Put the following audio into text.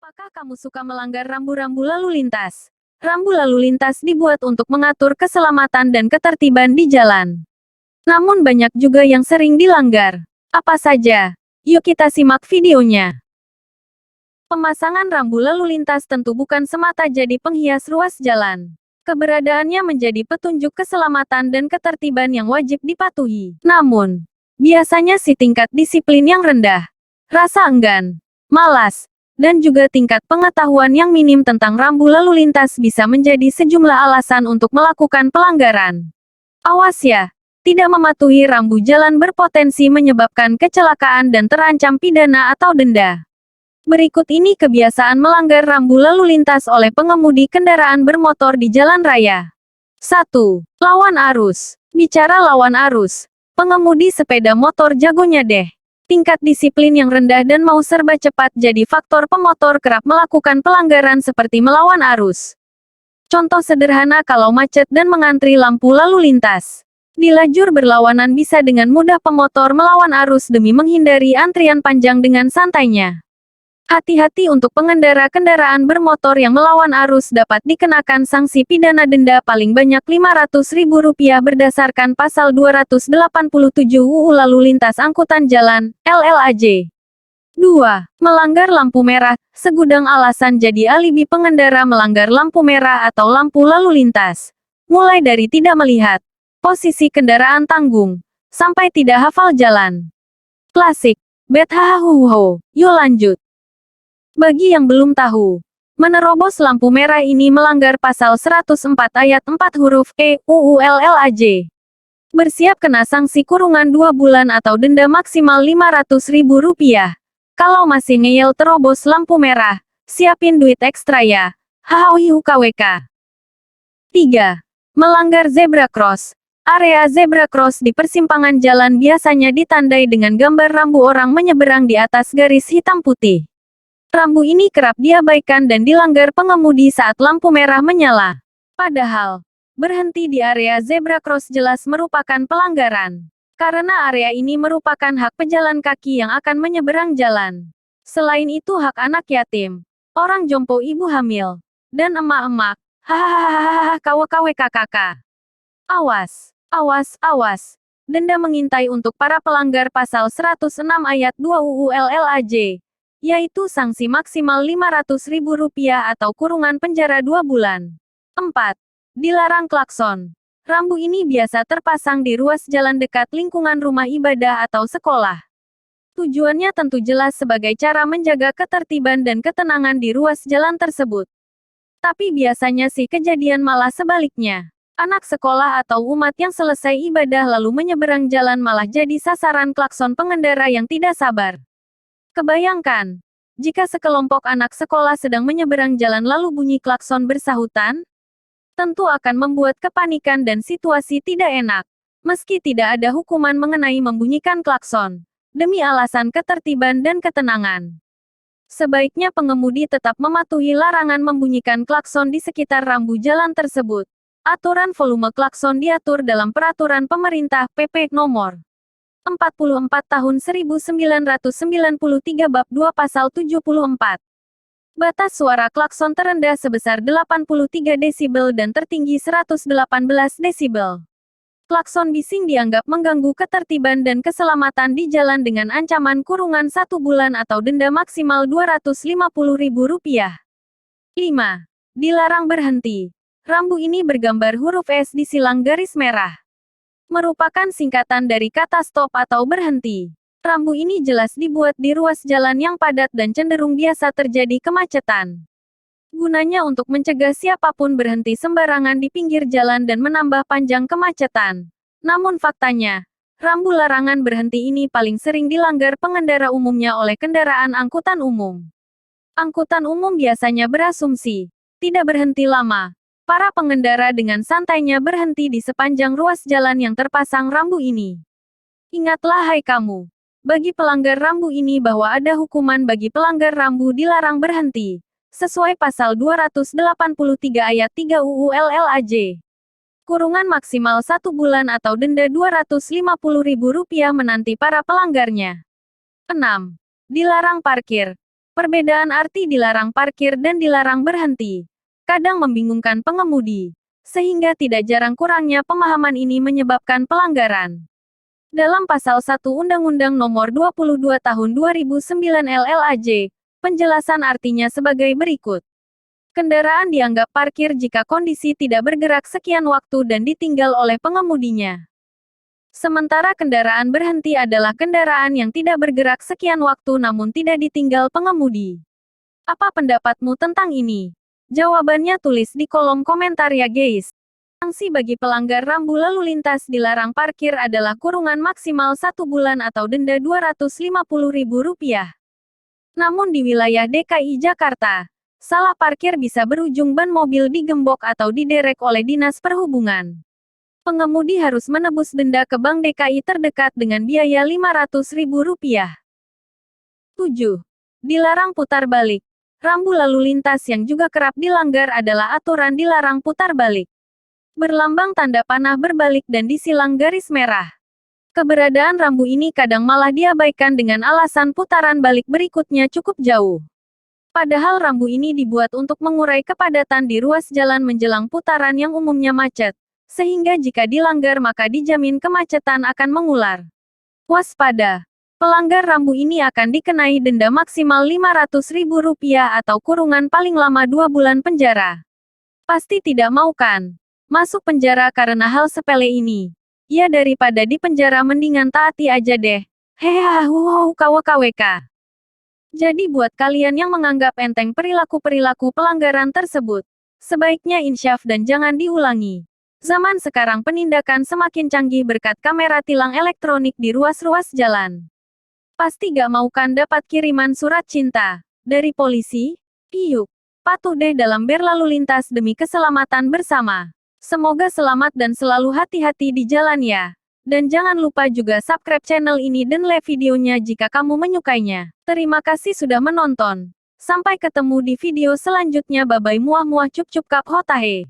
Apakah kamu suka melanggar rambu-rambu lalu lintas? Rambu lalu lintas dibuat untuk mengatur keselamatan dan ketertiban di jalan. Namun banyak juga yang sering dilanggar. Apa saja? Yuk kita simak videonya. Pemasangan rambu lalu lintas tentu bukan semata jadi penghias ruas jalan. Keberadaannya menjadi petunjuk keselamatan dan ketertiban yang wajib dipatuhi. Namun, biasanya tingkat disiplin yang rendah, rasa enggan, malas, dan juga tingkat pengetahuan yang minim tentang rambu lalu lintas bisa menjadi sejumlah alasan untuk melakukan pelanggaran. Awas ya, tidak mematuhi rambu jalan berpotensi menyebabkan kecelakaan dan terancam pidana atau denda. Berikut ini kebiasaan melanggar rambu lalu lintas oleh pengemudi kendaraan bermotor di jalan raya. 1. Lawan arus. Bicara lawan arus, pengemudi sepeda motor jagonya deh. Tingkat disiplin yang rendah dan mau serba cepat jadi faktor pemotor kerap melakukan pelanggaran seperti melawan arus. Contoh sederhana kalau macet dan mengantri lampu lalu lintas. Di lajur berlawanan bisa dengan mudah pemotor melawan arus demi menghindari antrian panjang dengan santainya. Hati-hati untuk pengendara kendaraan bermotor yang melawan arus dapat dikenakan sanksi pidana denda paling banyak Rp500.000 berdasarkan Pasal 287 UU Lalu Lintas Angkutan Jalan, LLAJ. 2. Melanggar lampu merah. Segudang alasan jadi alibi pengendara melanggar lampu merah atau lampu lalu lintas. Mulai dari tidak melihat posisi kendaraan tanggung, sampai tidak hafal jalan. Klasik. Bet hahaha. Yuk lanjut. Bagi yang belum tahu, menerobos lampu merah ini melanggar Pasal 104 Ayat 4 huruf E, UU LLAJ. Bersiap kena sanksi kurungan 2 bulan atau denda maksimal Rp500.000. Kalau masih ngeyel terobos lampu merah, siapin duit ekstra ya. Hahaha KWK. 3. Melanggar zebra cross. Area zebra cross di persimpangan jalan biasanya ditandai dengan gambar rambu orang menyeberang di atas garis hitam putih. Rambu ini kerap diabaikan dan dilanggar pengemudi saat lampu merah menyala. Padahal, berhenti di area zebra cross jelas merupakan pelanggaran. Karena area ini merupakan hak pejalan kaki yang akan menyeberang jalan. Selain itu hak anak yatim, orang jompo ibu hamil, dan emak-emak. Hahaha KWKWKKK. Awas, awas, awas. Denda mengintai untuk para pelanggar Pasal 106 Ayat 2 UU LLAJ. Yaitu sanksi maksimal Rp500.000 atau kurungan penjara 2 bulan. 4. Dilarang klakson. Rambu ini biasa terpasang di ruas jalan dekat lingkungan rumah ibadah atau sekolah. Tujuannya tentu jelas sebagai cara menjaga ketertiban dan ketenangan di ruas jalan tersebut. Tapi biasanya kejadian malah sebaliknya. Anak sekolah atau umat yang selesai ibadah lalu menyeberang jalan malah jadi sasaran klakson pengendara yang tidak sabar. Kebayangkan, jika sekelompok anak sekolah sedang menyeberang jalan lalu bunyi klakson bersahutan, tentu akan membuat kepanikan dan situasi tidak enak. Meski tidak ada hukuman mengenai membunyikan klakson, demi alasan ketertiban dan ketenangan. Sebaiknya pengemudi tetap mematuhi larangan membunyikan klakson di sekitar rambu jalan tersebut. Aturan volume klakson diatur dalam Peraturan Pemerintah PP Nomor 44 Tahun 1993 Bab 2 Pasal 74. Batas suara klakson terendah sebesar 83 desibel dan tertinggi 118 desibel. Klakson bising dianggap mengganggu ketertiban dan keselamatan di jalan dengan ancaman kurungan 1 bulan atau denda maksimal Rp250.000. 5. Dilarang berhenti. Rambu ini bergambar huruf S di silang garis merah. Merupakan singkatan dari kata stop atau berhenti. Rambu ini jelas dibuat di ruas jalan yang padat dan cenderung biasa terjadi kemacetan. Gunanya untuk mencegah siapapun berhenti sembarangan di pinggir jalan dan menambah panjang kemacetan. Namun faktanya, rambu larangan berhenti ini paling sering dilanggar pengendara umumnya oleh kendaraan angkutan umum. Angkutan umum biasanya berasumsi tidak berhenti lama. Para pengendara dengan santainya berhenti di sepanjang ruas jalan yang terpasang rambu ini. Ingatlah hai kamu, bagi pelanggar rambu ini bahwa ada hukuman bagi pelanggar rambu dilarang berhenti, sesuai Pasal 283 Ayat 3 UU LLAJ. Kurungan maksimal 1 bulan atau denda Rp250.000 menanti para pelanggarnya. 6. Dilarang parkir. Perbedaan arti dilarang parkir dan dilarang berhenti kadang membingungkan pengemudi, sehingga tidak jarang kurangnya pemahaman ini menyebabkan pelanggaran. Dalam Pasal 1 Undang-Undang Nomor 22 Tahun 2009 LLAJ, penjelasan artinya sebagai berikut. Kendaraan dianggap parkir jika kondisi tidak bergerak sekian waktu dan ditinggal oleh pengemudinya. Sementara kendaraan berhenti adalah kendaraan yang tidak bergerak sekian waktu namun tidak ditinggal pengemudi. Apa pendapatmu tentang ini? Jawabannya tulis di kolom komentar ya guys. Sanksi bagi pelanggar rambu lalu lintas dilarang parkir adalah kurungan maksimal 1 bulan atau denda Rp250.000. Namun di wilayah DKI Jakarta, salah parkir bisa berujung ban mobil digembok atau diderek oleh Dinas Perhubungan. Pengemudi harus menebus denda ke Bank DKI terdekat dengan biaya Rp500.000. 7. Dilarang putar balik. Rambu lalu lintas yang juga kerap dilanggar adalah aturan dilarang putar balik. Berlambang tanda panah berbalik dan disilang garis merah. Keberadaan rambu ini kadang malah diabaikan dengan alasan putaran balik berikutnya cukup jauh. Padahal rambu ini dibuat untuk mengurai kepadatan di ruas jalan menjelang putaran yang umumnya macet, sehingga jika dilanggar maka dijamin kemacetan akan mengular. Waspada! Pelanggar rambu ini akan dikenai denda maksimal Rp500.000 atau kurungan paling lama 2 bulan penjara. Pasti tidak mau kan? Masuk penjara karena hal sepele ini. Ya daripada di penjara mendingan taati aja deh. KWK. Jadi buat kalian yang menganggap enteng perilaku-perilaku pelanggaran tersebut, sebaiknya insyaf dan jangan diulangi. Zaman sekarang penindakan semakin canggih berkat kamera tilang elektronik di ruas-ruas jalan. Pasti gak mau kan dapat kiriman surat cinta dari polisi? Yuk, patuh deh dalam berlalu lintas demi keselamatan bersama. Semoga selamat dan selalu hati-hati di jalan ya. Dan jangan lupa juga subscribe channel ini dan like videonya jika kamu menyukainya. Terima kasih sudah menonton. Sampai ketemu di video selanjutnya. Bye bye muah muah cup cup kap hotahe.